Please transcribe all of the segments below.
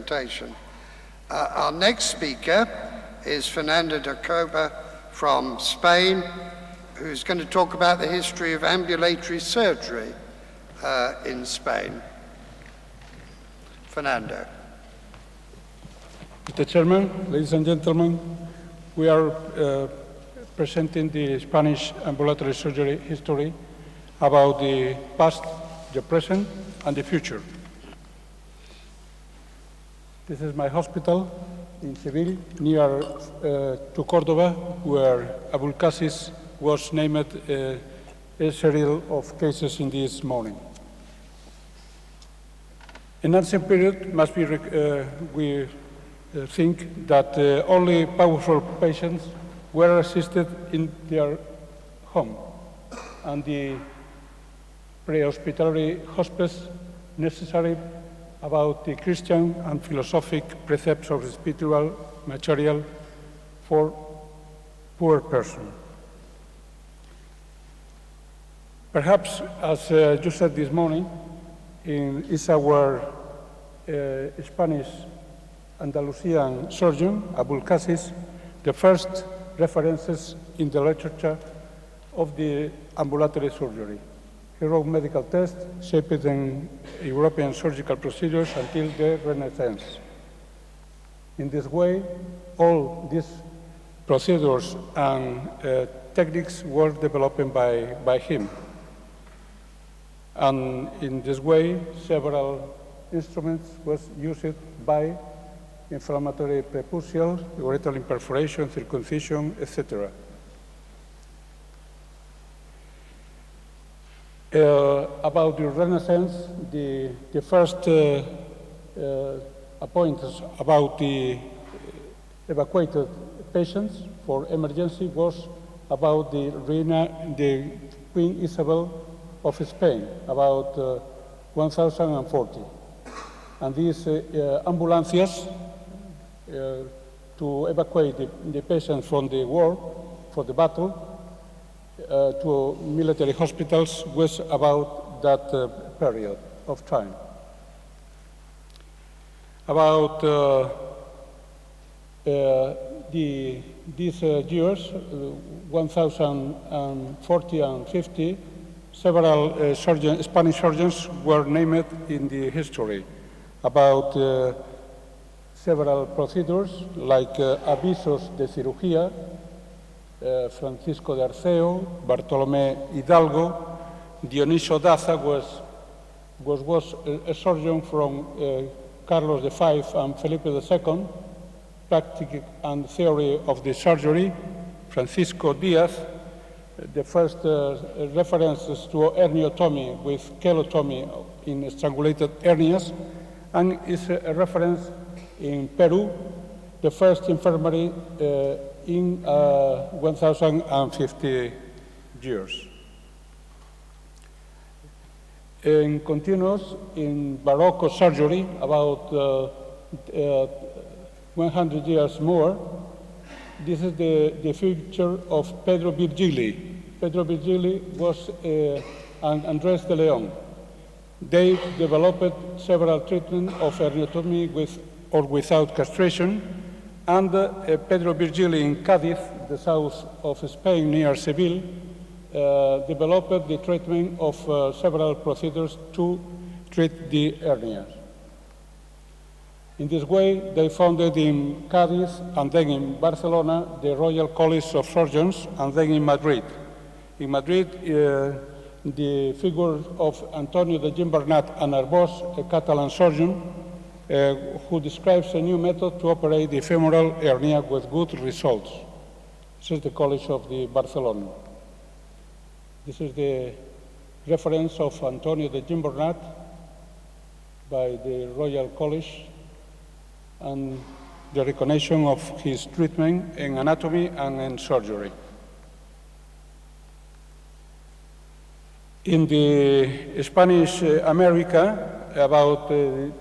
presentation. Our next speaker is Fernando Docobo from Spain, who's going to talk about the history of ambulatory surgery in Spain. Fernando. Mr. Chairman, ladies and gentlemen, we are presenting the Spanish ambulatory surgery history about the past, the present, and the future. This is my hospital in Seville, near to Córdoba, where Abulcasis was named a serial of cases in this morning. In ancient period, must be we think that only powerful patients were assisted in their home, and the pre-hospitallary hospice necessary about the Christian and philosophic precepts of the spiritual material for poor person. Perhaps, as you said this morning, is our Spanish Andalusian surgeon, Abulcasis, the first references in the literature of the ambulatory surgery. He wrote medical tests shaped in European surgical procedures until the Renaissance. In this way, all these procedures and techniques were developed by him. And in this way, several instruments was used by inflammatory preputial, ureteral perforation, circumcision, etc. About the Renaissance, the first appointments about the evacuated patients for emergency was about the Queen Isabel of Spain, about 1040. And these ambulancias to evacuate the patients from the war, for the battle, to military hospitals was about that period of time. About these years, 1040 and 50, several Spanish surgeons were named in the history about several procedures like avisos de cirugía, Francisco de Arceo, Bartolomé Hidalgo, Dionisio Daza was a surgeon from Carlos V and Felipe II, practice and theory of the surgery, Francisco Diaz, the first references to herniatomy with chelotomy in strangulated hernias, and is a reference in Peru, the first infirmary in 1050 years. In continuous, in Baroque surgery, about 100 years more, this is the feature of Pedro Virgili. Pedro Virgili was and Andrés de León. They developed several treatments of herniatomy with or without castration, and Pedro Virgili in Cádiz, the south of Spain near Seville, developed the treatment of several procedures to treat the hernias. In this way, they founded in Cádiz and then in Barcelona the Royal College of Surgeons, and then in Madrid. In Madrid, the figure of Antonio de Gimbernat and Arbós, a Catalan surgeon, who describes a new method to operate the femoral hernia with good results. This is the College of the Barcelona. This is the reference of Antonio de Gimbernat by the Royal College and the recognition of his treatment in anatomy and in surgery. In the Spanish America, about the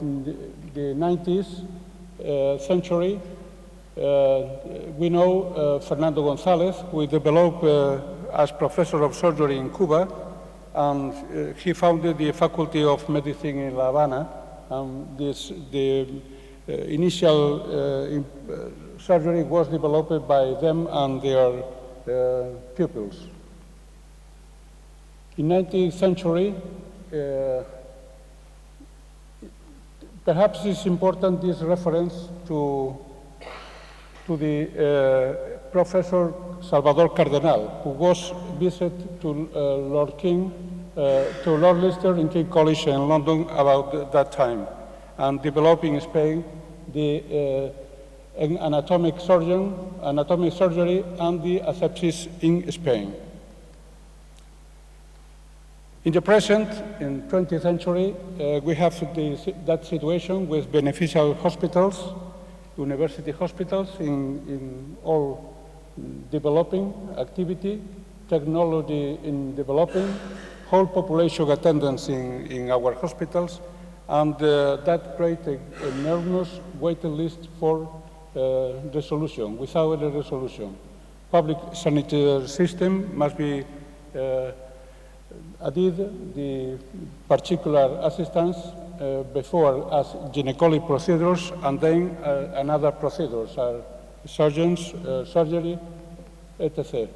90th century, we know Fernando González, who developed as professor of surgery in Cuba, and he founded the Faculty of Medicine in La Habana, and the initial surgery was developed by them and their pupils. In 19th century, perhaps it's important this reference to the Professor Salvador Cardenal, who was visited to Lord Lister in King College in London about that time, and developing in Spain the anatomic surgery and the asepsis in Spain. In the present, in 20th century, we have that situation with beneficial hospitals, university hospitals in all developing activity, technology in developing, whole population attendance in our hospitals, and that creates an enormous waiting list for resolution, without a resolution. Public sanitary system must be added, the particular assistance before as gynecology procedures, and then another procedures are surgeons, surgery, etc.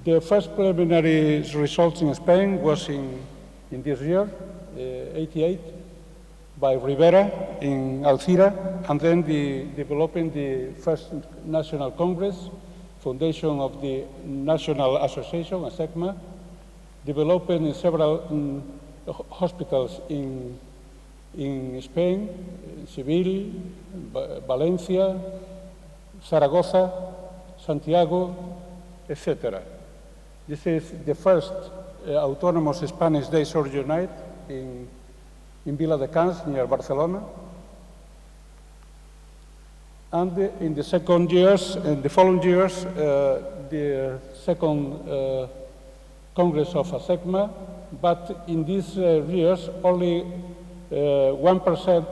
The first preliminary results in Spain was in this year, 88, by Rivera in Alcira, and then developing the first National Congress, foundation of the National Association, ASECMA, developing in several hospitals in Spain, Seville, Valencia, Zaragoza, Santiago, etc. This is the first autonomous Spanish day surgery night in Viladecans, near Barcelona. And in the second years, in the following years, the second Congress of ASECMA, but in these years, only 1%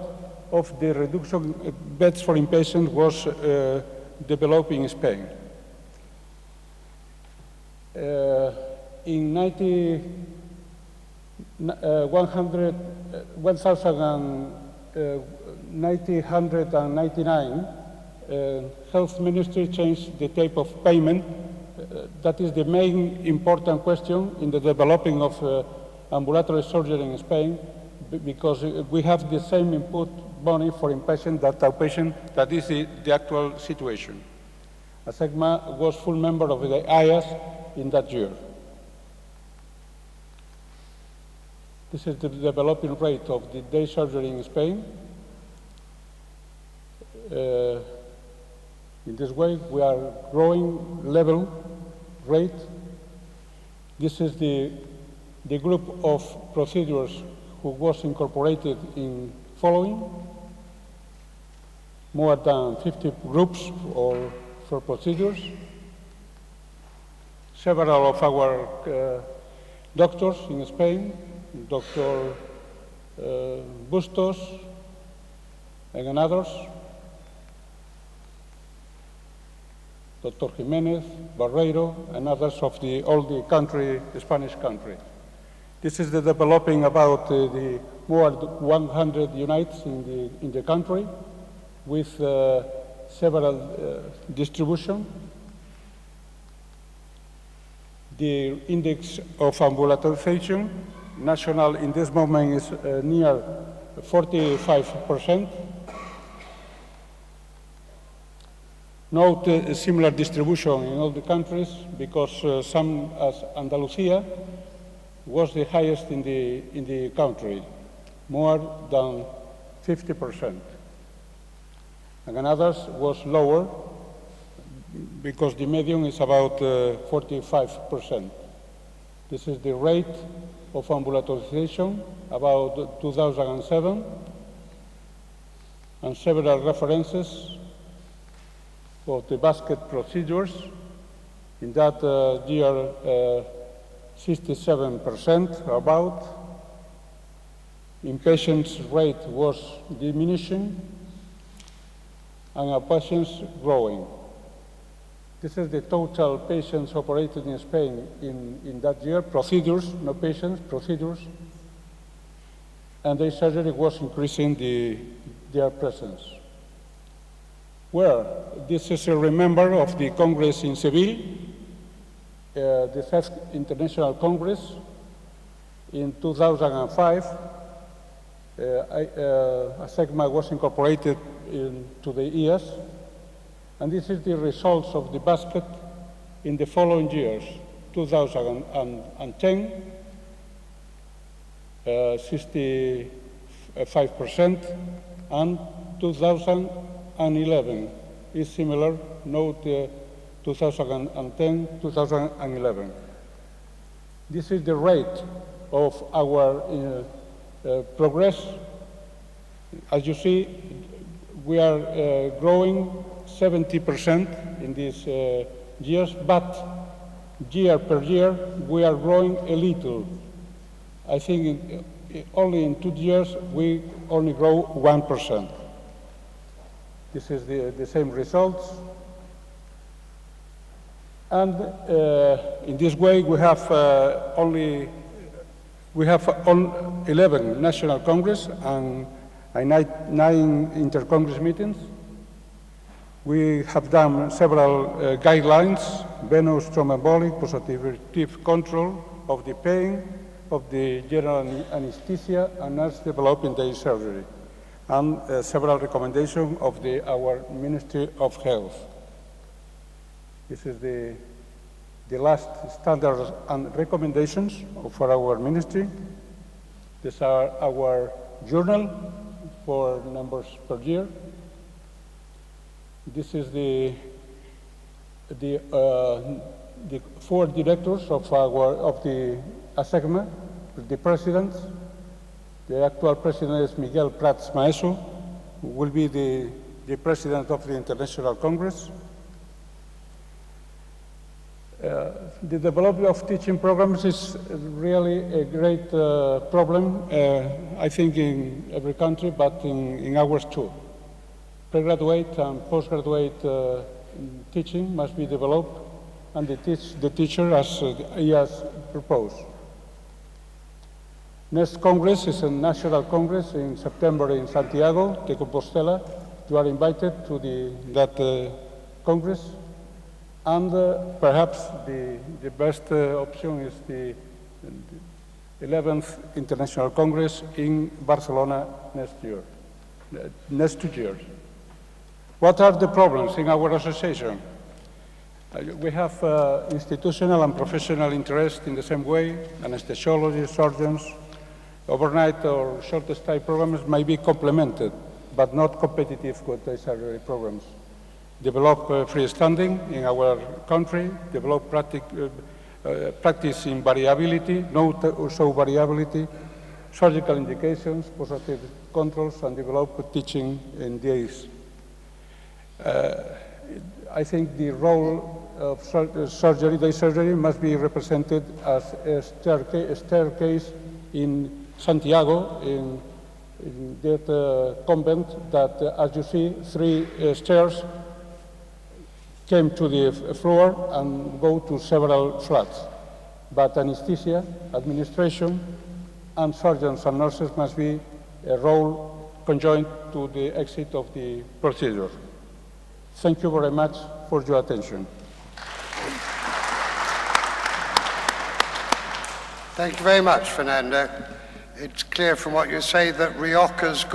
of the reduction beds for inpatients was developed in Spain. In 1999, Health Ministry changed the type of payment. That is the main important question in the developing of ambulatory surgery in Spain, because we have the same input money for inpatient that outpatient. That is the actual situation. ASECMA was full member of the IAS in that year. This is the developing rate of the day surgery in Spain. In this way, we are growing level rate. This is the group of procedures who was incorporated in following. More than 50 groups for procedures. Several of our doctors in Spain, Dr. Bustos and others, Dr. Jimenez, Barreiro, and others of all the country, the Spanish country. This is the developing about the more than 100 units in the country with several distribution. The index of ambulatorization, national in this moment is near 45%. Note a similar distribution in all the countries, because some, as Andalusia, was the highest in the country, more than 50%. And others was lower, because the median is about 45%. This is the rate of ambulatorization about 2007, and several references of the basket procedures. In that year, 67% about. Inpatients rate was diminishing, and our patients growing. This is the total patients operated in Spain in that year, procedures, no patients, procedures. And the surgery was increasing their presence. Well, this is a remember of the Congress in Seville, the First International Congress in 2005. ASECMA was incorporated into the ES, and this is the results of the basket in the following years: 2010, 65%, and 2011 is similar, note 2010, 2011. This is the rate of our progress. As you see, we are growing 70% in these years, but year per year we are growing a little. I think only in 2 years we only grow 1%. This is the same results. And in this way we have 11 national congress and 9 inter-congress meetings. We have done several guidelines: venous thromboembolic, positive control of the pain, of the general anesthesia, and nurse developing day surgery, and several recommendations of our Ministry of Health. This is the last standards and recommendations for our ministry. These are our journal for numbers per year. This is the 4 directors of the ASECMA, the presidents. The actual president is Miguel Prats Maeso, who will be the president of the International Congress. The development of teaching programs is really a great problem, I think in every country, but in ours too. Pregraduate and postgraduate teaching must be developed, and the teacher as he has proposed. Next Congress is a national Congress in September in Santiago de Compostela. You are invited to that Congress. And perhaps the best option is the 11th International Congress in Barcelona next 2 years. What are the problems in our association? We have institutional and professional interest in the same way. Anesthesiologists, surgeons, overnight or short stay programs may be complemented, but not competitive with day surgery programs. Develop freestanding in our country, develop practice in variability, show variability, surgical indications, positive controls, and develop teaching in days. I think the role of day surgery must be represented as a staircase in Santiago, in that convent that, as you see, 3 stairs came to the floor and go to several flats. But anesthesia, administration, and surgeons and nurses must be a role conjoined to the exit of the procedure. Thank you very much for your attention. Thank you very much, Fernando. It's clear from what you say that Rioja's